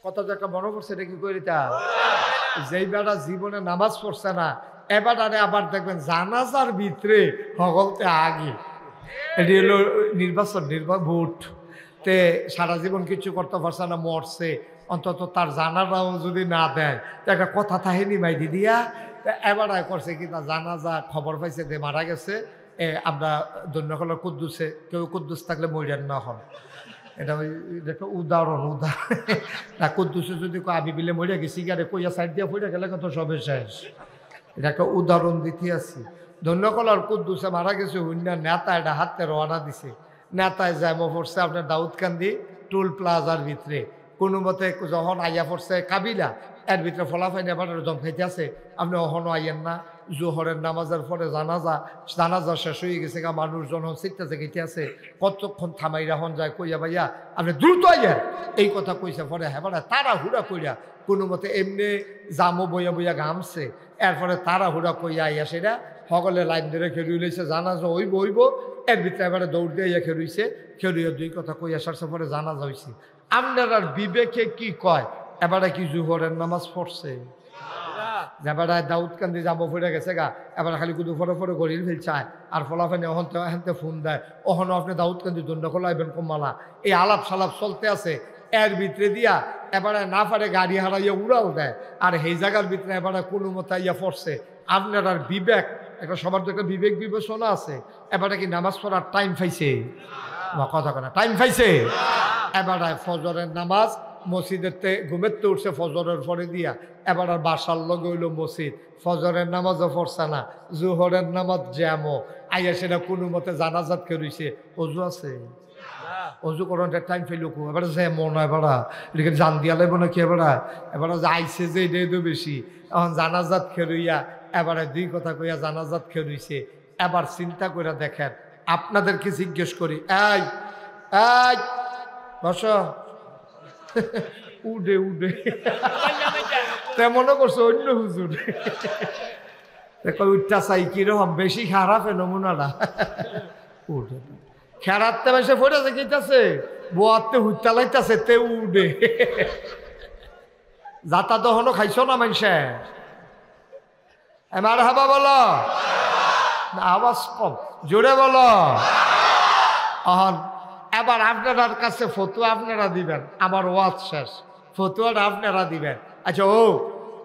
কত একটা মনে পড়ছে এটা কি করিতা যেই বেটা জীবনে নামাজ পড়ছে না এবারে আবার দেখবেন জানাজার ভিতরে হগলতে আগে এটি হলো নির্বাচন ভোট তে সারা জীবন কিছু করতে পারছে না মরছে অন্তত তার জানাটাও যদি না দেয় তো একটা কথা থাহেনি মাইদি দিয়া এবার করছে কি তার জানাজা খবর পাইছে যে মারা গেছে আমরা দৈন্যকলার কুদ্দুসে কেউ কুদ্দুস থাকলে মরিয়ান না হন এটা ওই একটা উদাহরণ না কুদ্দুসে যদি আমি বিলে মরিয়া গেছি গারে কইয়া সাইড দিয়া পড়ে গেলে কত সবে শেষ এটা একটা উদাহরণ দিতে আছি দৈন্যকলার কুদ্দুসে মারা গেছে হুন্যার নেতা এটা হাতে রওনা দিছে নেতায় যায় পড়ছে আপনার দাউদকান্দি টোল প্লাজার ভিতরে কোনো মতে যখন আইয়া পড়ছে কাবিলা এর ভিতরে ফলাফাই নেবার জম খাইতে আছে আপনি অহনো আইয়েন না জোহরের নামাজের পরে জানাজা শেষ হয়ে গেছে গা মানুষজন চিত্তাছে গেতে আছে কতক্ষণ থামাই রাখন যায় কইয়া ভাইয়া আপনি দ্রুত আইয়েন এই কথা কইছে পরে হ্যাঁ তারা হুড়া কইরা কোনো মতে এমনি জামো বইয়া বইয়া ঘামছে এরপরে তারা হুড়া কইয়া আইয়া সেটা সকলে লাইন ধরে খেলুই লইছে জানাজা হইব এর ভিতরে এবারে দৌড় দিয়ে আইয়া খেলুইয়া দুই কথা কইয়া সারছে পরে জানাজা হয়েছে আপনার আর বিবেকে কি কয় এবারে কি জোহরের নামাজ পড়ছে এবারে দাউদকান্দি যাবো ফিরে গেছে গা এবার খালি কুদু ফরে গড়ির ফেলছায় আর ফলাফেনে হেনতে ফোন দেয় ওখানে আপনি দাউদকান্দি দণ্ড খোলাইবেন কমালা এই আলাপ সালাপ চলতে আছে এর ভিতরে দিয়া এবারে না পারে গাড়ি হারাইয়া উড়াল দেয় আর সেই জায়গার ভিতরে এবারে কোনো মতো ইয়া পড়ছে আপনার আর বিবেক একটা সবার তো একটা বিবেক বিবেচনা আছে এবারে কি নামাজ পড়ার টাইম পাইছে কথা কেনা টাইম পাইছে এবারে ফজরের নামাজ মসজিদেরতে ঘুমেরতে উঠছে ফজরের পরে দিয়া এবার আর বাসার লগে হইল মসজিদ ফজরের নামাজও পড়ছে না জোহরের নামাজ জ্যামো আইয়া সেটা কোনো মতে জানাজাত কে রইছে অজু আছে অজু করার টাইম ফেল এবার জ্যামো না এবারা এদিকে জান দিয়া লাগবো না কি এবার যে আইসে যে এটাই তো বেশি এখন জানাজাত খেলইয়া এবারে দুই কথা কইয়া জানাজাত খেলইছে এবার চিন্তা করে দেখেন আপনাদেরকে জিজ্ঞেস করি এই বস উডে মনে করছো অন্য হুজুর উঠটা চাই কিরকম বেশি খারাপ নমুনাটা উঠে খেরাতে বেশি পড়েছে কিতাছে বোয়াতে হুট্টা লাইতাছে তে উডে যাতা দহনো খাইছো না মানুষে এবার হাবা বলো আওয়াজ কম জোরে বলো এবার আপনার কাছে ফতুয়া আপনারা দিবেন আমার ওয়াজ শেষ ফতুয়াটা আপনারা দিবেন আচ্ছা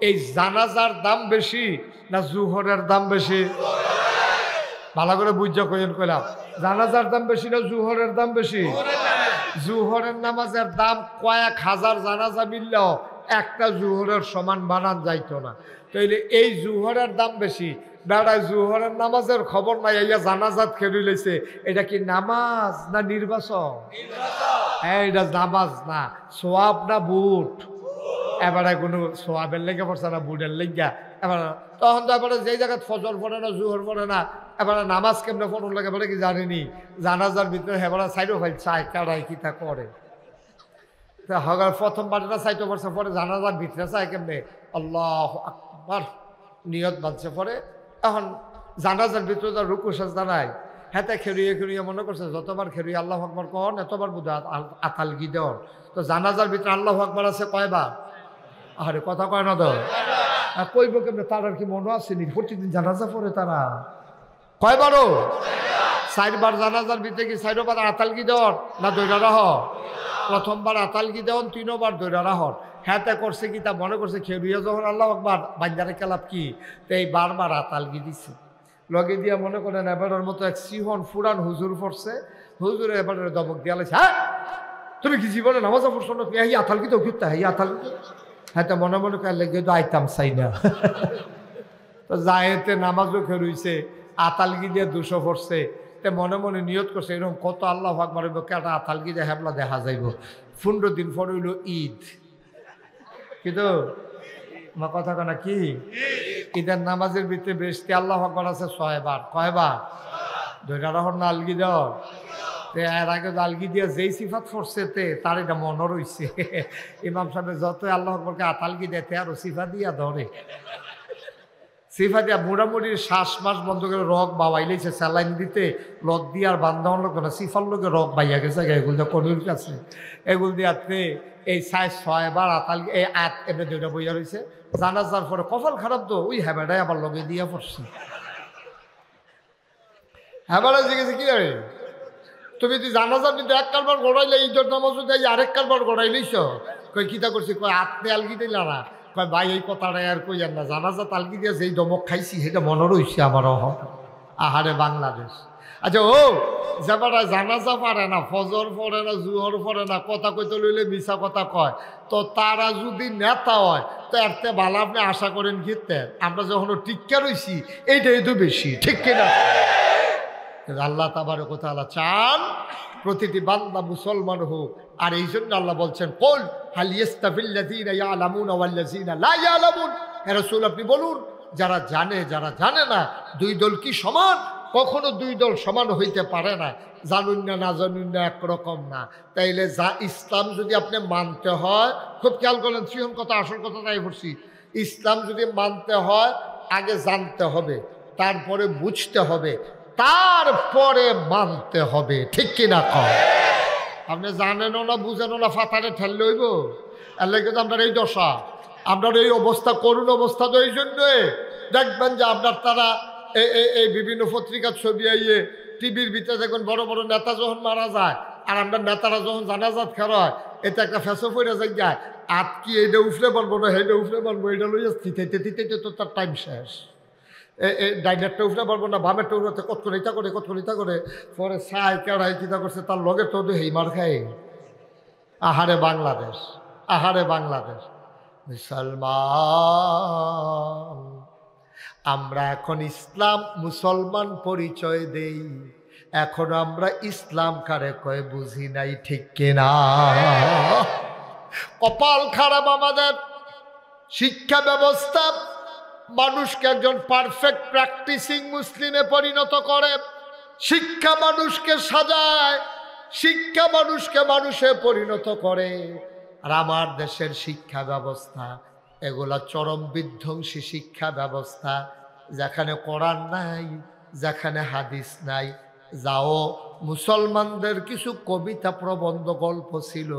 এই জানাজার দাম বেশি না জুহরের দাম বেশি ভালো করে বুঝা কইলাম জানাজার দাম বেশি না জুহরের দাম বেশি জুহরের নামাজের দাম কয়েক হাজার জানাজা মিললেও একটা জুহরের সমান বানান যাইতো না তাইলে এই জুহরের দাম বেশি বেড়ায় জুহরের নামাজের খবর নাই ইয়া জানাজাত খেলি লইছে এটা কি নামাজ না নির্বাচন এটা নামাজ না সোয়াব না বুট এবারে কোনো সোয়াবের লেগে পড়ছে না বুটের লেগা এবার তখন তো এবারে যেই জায়গায় ফজর পড়ে না জুহর পড়ে না এবারে নামাজ কেমনে পড়ুন লাগে বলে কি জানিনি জানাজার ভিতরে হেবারা সাইডও ফাইল চায় কারাই কি তা করে হগার প্রথমবার সাইটো পড়ছে পরে জানাজার ভিতরে চায় কেমনে আল্লাহ আকবার নিয়ত বাঁধছে পরে এখন জানাজার ভিতরে তার রুকু সাজদা নাই হেতে খেরুয়ে মনে করছে যতবার খেরুয়ে আল্লাহ আকবার কন এতবার বুধ আতাল গি দেওয়ার তো জানাজার ভিতরে আল্লাহ আকবার আছে কয়বার আরে কথা কয় না তো কইব কেমনে তার আর কি মনে আসেনি প্রতিদিন জানাজা পড়ে তারা কয়বারও 4 বার জানাজার ভিতরে কি 4 বার আতাল গি দেওয়ার না দৈরা রাহ প্রথমবার আতাল গি দেওয়ান 3 বার দৈরা রাহর হ্যাঁ করছে কি তা মনে করছে খেরুইয়া যখন আল্লাহ আকবার বাঞ্জারে কেলাপ কি তো এই বারবার আতালগি দিছে লগে দিয়া মনে করেন এবারের মতো এক সিহন ফুরান হুজুর পড়ছে হুজুরে এবারের দমক দিয়া লাগছে হ্যাঁ তুমি কি জীবনে নামাজা পড়ছো না এই আতালগি তো কিতা এই আতালগি হ্যাঁ তো মনে কার লেগে তো আইতাম চাই না তো যাইতে নামাজও খেরুইছে আতালগি দিয়ে 200 পড়ছে তে মনে নিয়ত করছে এরকম কত আল্লাহ আকবার কেটা আতালগি দিয়ে হেবলা দেখা যাইব 15 দিন পর হইল ঈদ কিন্তু আমার কথা কেনা কি ঈদের নামাজের ভিতরে বেশি আল্লাহ আকবার আছে 6 বার কয়বার দুইটা রহর না আলগি দেওয়ার এর আগে আলগি দিয়ে যেই সিফাত পড়ছে তার এটা মনে রয়েছে ইমাম সাহেব যত আল্লাহ আকবরকে আতালগি দেয় আরো সিফা দিয়া ধরে সিফা দিয়া মোটামুটি শ্বাস মাস বন্ধ করে রগ বাবাই লেছে স্যালাইন দিতে লগ দিয়ে আর বান্ধবন লোক না সিফার লোকে রগ বাইয়া গেছে এগুলো দিয়ে কনির কাছে এগুলো দিয়ে এই 6বার আতাল এই আত এমনি দুইটা বইয়া রয়েছে। জানাজার পরে কপাল খারাপ তো ওই হ্যাবাটাই আবার লগে দিয়া পড়ছি। হ্যাবাটা জিজ্ঞেস কি রে তুমি তুই জানাজার কিন্তু এক কারবার গড়াইলে ঈদের নামাজও দেয় আরেক কারবার গড়াইলিস কই কিতা করছি কয় আত্মে আলগি দিল না কয় ভাই এই কথাটা আর কই না জানাজা তালগি দিয়ে যেই দমক খাইছি সেটা মনে রয়েছে আমার আহারে বাংলাদেশ। আচ্ছা ও যেবারা জানাজা পারে না ফজর পড়ে না জুহর পড়ে না কথা কইতে লইলে মিছা কথা কয় তো তারা যদি নেতা হয় তো এরতে ভালো আপনি আশা করেন কিতে আমরা যখন টিক্কা রইছি এইটাই তো বেশি ঠিক কিনা। আল্লাহ তাবারক ওয়া তাআলা চান প্রতিটি বান্দা মুসলমান হোক। আর এই জন্য আল্লাহ বলছেন কুল হাল ইয়াস্তাবিল্লাযীনা ইয়ালামুনা ওয়াল্লাযীনা লা ইয়ালামুন। হে রাসূল আপনি বলুন যারা জানে যারা জানে না দুই দল কি সমান? কখনো দুই দল সমান হইতে পারে না। জানুন না না জানুন না একরকম না। তাইলে যা ইসলাম যদি আপনি মানতে হয় খুব খেয়াল করেন শ্রীহন কথা আসল কথা তাই বলছি। ইসলাম যদি মানতে হয় আগে জানতে হবে তারপরে বুঝতে হবে তারপরে মানতে হবে ঠিক কিনা কম। আপনি জানেনও না বুঝেনও না ফাতারে ঠেললে হইব এর লাগে তো আপনার এই দশা আপনার এই অবস্থা করুণ অবস্থা তো এই জন্যই দেখবেন যে আপনার তারা এই বিভিন্ন পত্রিকার ছবি আইয়ে টিভির ভিতরে দেখুন বড় বড় নেতা যখন মারা যায় আর আমরা নেতারা যখন জানাজাত খেলা হয় এটা একটা ফ্যাশন পড়ে যায় আর কি এইটা উফরে পারবো না সেইটা উফরে পারবো এটা লইয়া থিতে তো তার টাইম শেষ। ডাইনারটা উঠতে পারবো না বামেরটা উঠতে কত করে ইটা করে পরে চায় কেড়াই কিতা করছে তার লগে তো হেইমার খায়। আহারে বাংলাদেশ আহারে বাংলাদেশ। মুসলমান আমরা এখন ইসলাম মুসলমান পরিচয় দেই এখন আমরা ইসলাম কারে কয় বুঝি নাই ঠিক কিনা। কপাল খারাপ আমাদের শিক্ষা ব্যবস্থা মানুষকে একজন পারফেক্ট প্র্যাকটিসিং মুসলিমে পরিণত করে। শিক্ষা মানুষকে সাজায় শিক্ষা মানুষকে মানুষে পরিণত করে। আর আমার দেশের শিক্ষা ব্যবস্থা এগুলা চরম বিধ্বংসী শিক্ষা ব্যবস্থা যেখানে কোরআন নাই যেখানে হাদিস নাই। যাও মুসলমানদের কিছু কবিতা প্রবন্ধ গল্প ছিল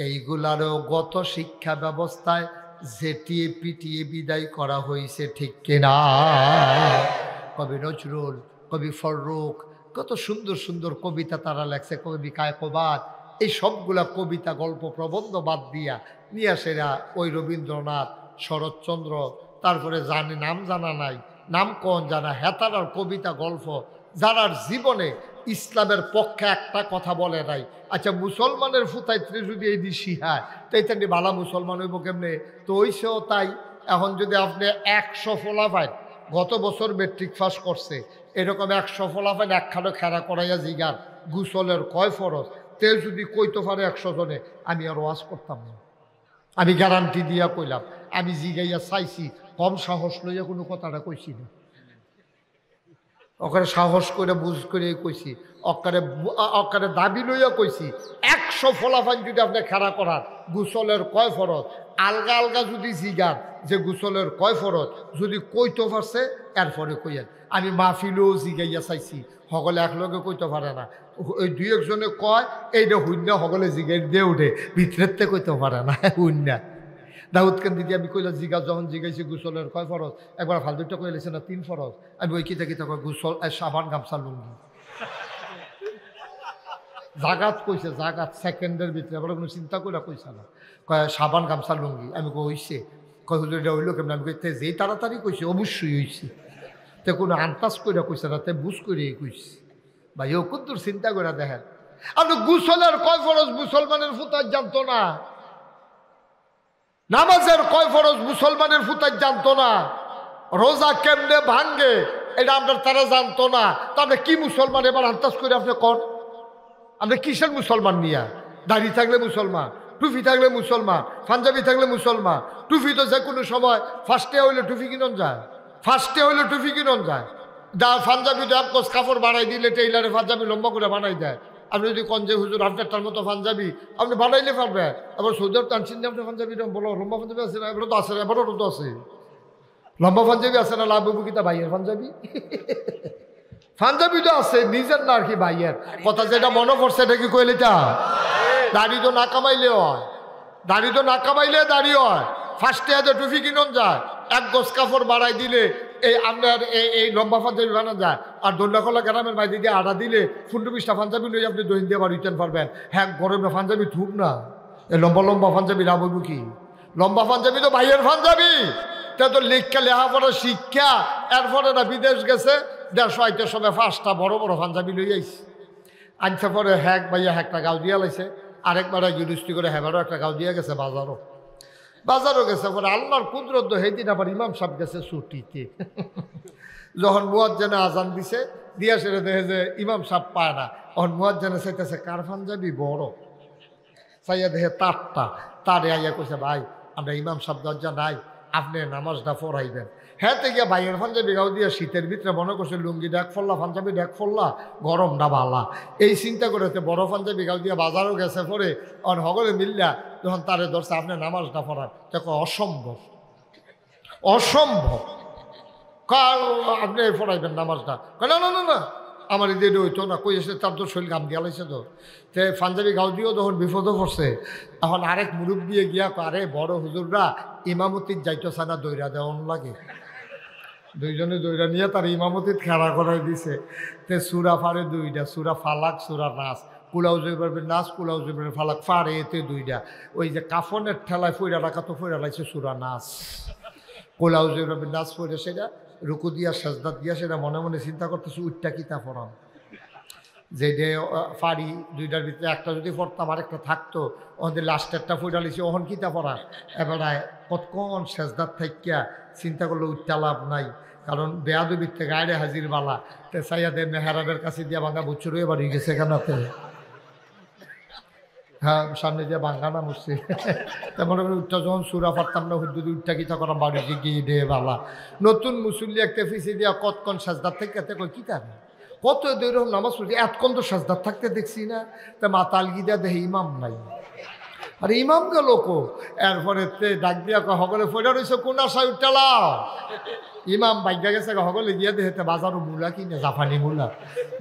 এইগুলারও গত শিক্ষা ব্যবস্থায় ঝেটিয়ে পিটিয়ে বিদায় করা হয়েছে ঠিক কিনা। কবি নজরুল কবি ফররুখ কত সুন্দর সুন্দর কবিতা তারা লেখছে কবি কায়কবাদ এই সবগুলা কবিতা গল্প প্রবন্ধ বাদ দিয়া নিয়ে সেরা ওই রবীন্দ্রনাথ শরৎচন্দ্র তারপরে জানি নাম জানা নাই নাম কোন জানা হেতারার কবিতা গল্প যারার জীবনে ইসলামের পক্ষে একটা কথা বলে নাই। আচ্ছা মুসলমানের ফুতাইত্রে যদি এই দিয়ে শিহায় তাই তেমনি ভালো মুসলমান হইব কেমনে তো ওইসেও তাই। এখন যদি আপনি 100 ফলাফাইন গত বছর মেট্রিক পাস করছে এরকম 100 ফলাফাইন একখানে খেলা করাইয়া জিগার গুসলের কয় ফরজ তে যদি কইতে পারে 100 জনে আমি আর ওয়াজ করতাম না। আমি গ্যারান্টি দিয়া কইলাম আমি জিগাইয়া চাইছি কম সাহস লইয়া কোনো কথাটা কইছি না ওখানে সাহস করে বুঝ করে কইছি অকারে দাবি লইয়া কইছি 100 ফলাফান যদি আপনি খেলা করার গুসলের কয় ফরজ আলগা আলগা যদি জিগার যে গুসলের কয় ফরজ যদি কইতে পারছে এরপরে কইয়েন। আমি মাহফিলেও জিগাইয়া চাইছি সকলে একলগে কইতে পারে না ওই দুই একজনে কয় এইটা হুন্যা সকলে জিগাই দিয়ে উঠে ভিতরেতে কইতে পারে না হুন্যা। দাউদ কান্দি দিয়ে আমি কইলাম জিগা যখন জিগাইছি গুসলের কয় ফরজ একবার ফালতুটা কই লেছে না 3 ফরজ আমি ওই কিতা কয় গুসল সাবান গামছা লুঙ্গি জাগাত কইছে জাগাত সেকেন্ডের ভিতরে আবার কোনো চিন্তা করে কইছে না কয় সাবান গামছা লুঙ্গি আমি কইছে কয় হুজুর এটা হইলো কেমন আমি কইতে যেই তাড়াতাড়ি কইছে অবশ্যই হইছে তে কোনো আন্তাজ করে কইছে না তে বুঝ করে কইছে ভাই ও কত চিন্তা করে দেখেন আপনি গুসলের কয় ফরজ মুসলমানের ফুতার জানতো না নামাজের কয় ফরজ মুসলমানের ফুতার জানতো না রোজা কেমনে ভাঙ্গে এটা আপনার তারা জানতো না তাহলে কি মুসলমান এবার আন্তাজ করে আপনি কন আপনি কিসের মুসলমান নিয়া দাড়ি থাকলে মুসলমান টুপি থাকলে মুসলমান পাঞ্জাবি থাকলে মুসলমান টুপি তো যে কোনো সময় ফার্স্টে হইলে টুপি কিনন যায় পাঞ্জাবি তো আপকোস কাপড় বানাই দিলে টেইলারে পাঞ্জাবি লম্বা করে বানাই দেয় আপনি যদি কন যে হুজুর আপনারটার মতো পাঞ্জাবি আপনি বানাইলে পারবেন আবার সৌদি টানছেন যে আপনি পাঞ্জাবি বলো লম্বা পাঞ্জাবি আছে না এবারও তো আছে এবারও তো আছে লম্বা পাঞ্জাবি আছে না লাভ বুকিতা ভাইয়ের পাঞ্জাবি পাঞ্জাবি তো আছে নিজের না আর কি ভাইয়ের কথা যেটা মনে পড়ছে এটা কি কইলে তা দাড়ি তো না কামাইলে হয় দাড়ি তো না কামাইলে দাড়ি হয়। ফার্স্টে এত টুপি কিনন যায়, এক গজ কাপড় বাড়াই দিলে এই আপনার এই লম্বা পাঞ্জাবি বানানো যায়। আর দোল্লাখোলা গ্রামের মাঝে দিয়ে আড়া দিলে 15-20টা পাঞ্জাবি লই আপনি দহিন দিয়ে আবার রিটার্ন পারবেন। হ্যাঁ, গরমে পাঞ্জাবি থুক না, এই লম্বা লম্বা পাঞ্জাবি লাভ হইব কি? লম্বা পাঞ্জাবি তো ভাইয়ের পাঞ্জাবি, তা তো লেখা লেখাপড়া শিক্ষা, এরপরে না বিদেশ গেছে 150-200 5টা বড় বড় পাঞ্জাবি লই আইস। আনছে পরে হ্যাক ভাইয়া একটা গাও দিয়া লাইছে, আরেকবার ইউনিভার্সিটি করে হ্যাবারও একটা গাও দিয়া গেছে, বাজারও গেছে। পরে আল্লাহর কুদরত সেইদিন আবার ইমাম সাহেব গেছে ছুটিতে। যখন মুয়াজ্জিনে আজান দিছে, দিয়া সেরে দেখে যে ইমাম সাহেব পায় না। তখন মুয়াজ্জিনে চাইতেছে কার পাঞ্জাবি বড়, চাইয়া দেখে তারটা। তারে আইয়া কইছে ভাই আমরা ইমাম সাহেব দরজা নাই, আপনি নামাজটা পড়াইবেন। হ্যাঁ তো গিয়া ভাইয়ের পাঞ্জাবি গাও দিয়া শীতের ভিতরে মনে করছে লুঙ্গি ডেক ফল্লা, পাঞ্জাবি ডেক ফল্লা, গরমটা বালা, এই চিন্তা করেছে বড় পাঞ্জাবি গাও দিয়া বাজারও গেছে। পরে অন হগলে মিল্লা যখন তারে ধরছে আপনি নামাজটা পড়ান, দেখো অসম্ভব, অসম্ভব, আপনি পড়াইবেন নামাজটা। না না না না, আমার এদের হইতো না, কই এসে তার তো শরীর গাম দিয়া লাইছে। তো পাঞ্জাবি গাও দিয়েও তখন বিপদও পড়ছে। এখন আরেক মুরব্বী গিয়া আরে বড় হুজুররা ইমামতির যাইতেছে না, দৈরা দেওয়ান লাগে। দুইজনে দৈরা নিয়ে তার ইমামতির খেলা করাই দিছে। তে সুরা ফারে 2টা, সুরা ফালাক, সুরা নাস, কুলাউ জৈবের নাস, কুলাউ জৈবের ফালাক, ফারে এতে 2টা। ওই যে কাফনের ঠেলায় ফইরা রাখা তো ফইরা লাইছে সুরা নাস, কুলাউ জৈবের নাস ফইরা সেটা রুকু দিয়া সাজদাত দিয়া সেটা মনে মনে চিন্তা করতেছে উঠটা কিতা পড়াম, যে ফাড়ি 2টার ভিতরে একটা যদি পড়তাম আরেকটা থাকতো, ওদের লাস্টেরটা ফইরা লিছে ওহন কিতা পড়া। এবারে কতক্ষণ সাজদাত থাকিয়া চিন্তা করলে উঠটা লাভ নাই, কারণ বেয়াদবির থেকে গায়ে হাজির বালা। তে সাইয়াদের মেহরাবের কাছে দিয়া ভাঙা বুচ্চুর এবার হয়ে গেছে কেনাতে। হ্যাঁ, সামনে দিয়ে বাঙ্গানা মুসছে। তা মনে করি উঠটা যখন সুরা পারতাম না, হুদ্দুদি উঠটা কিতা করা বাড়ি গিয়ে ডে বালা। নতুন মুসল্লি একটা ফিসে দিয়া কতক্ষণ সাজদার থেকে কই কিতা কত এরকম নামাজ পড়ছি, এতক্ষণ তো সাজদার থাকতে দেখছি না। তা মাতাল গিয়া দেখে ইমাম নাই, আর ইমাম গেল কো। এরপরে ডাক দিয়া হগলে ফেরা রয়েছে কোন আশায় উঠালাও, ইমাম বাইকা গেছে হগলে গিয়া দেখে বাজারও মূলা কিনে জাপানি মূলা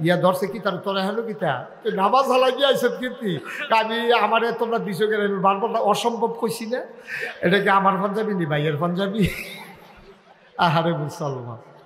গিয়া ধরছে কি তার তোরা হেলো কিতা নামাজ হালা গিয়া আইসব কীর্তি। আমি আমারে তোমরা দিছো গেলে বারবার অসম্ভব কইছি না, এটা কি আমার পাঞ্জাবি নি ভাইয়ের পাঞ্জাবি? আহারে মুসলমান।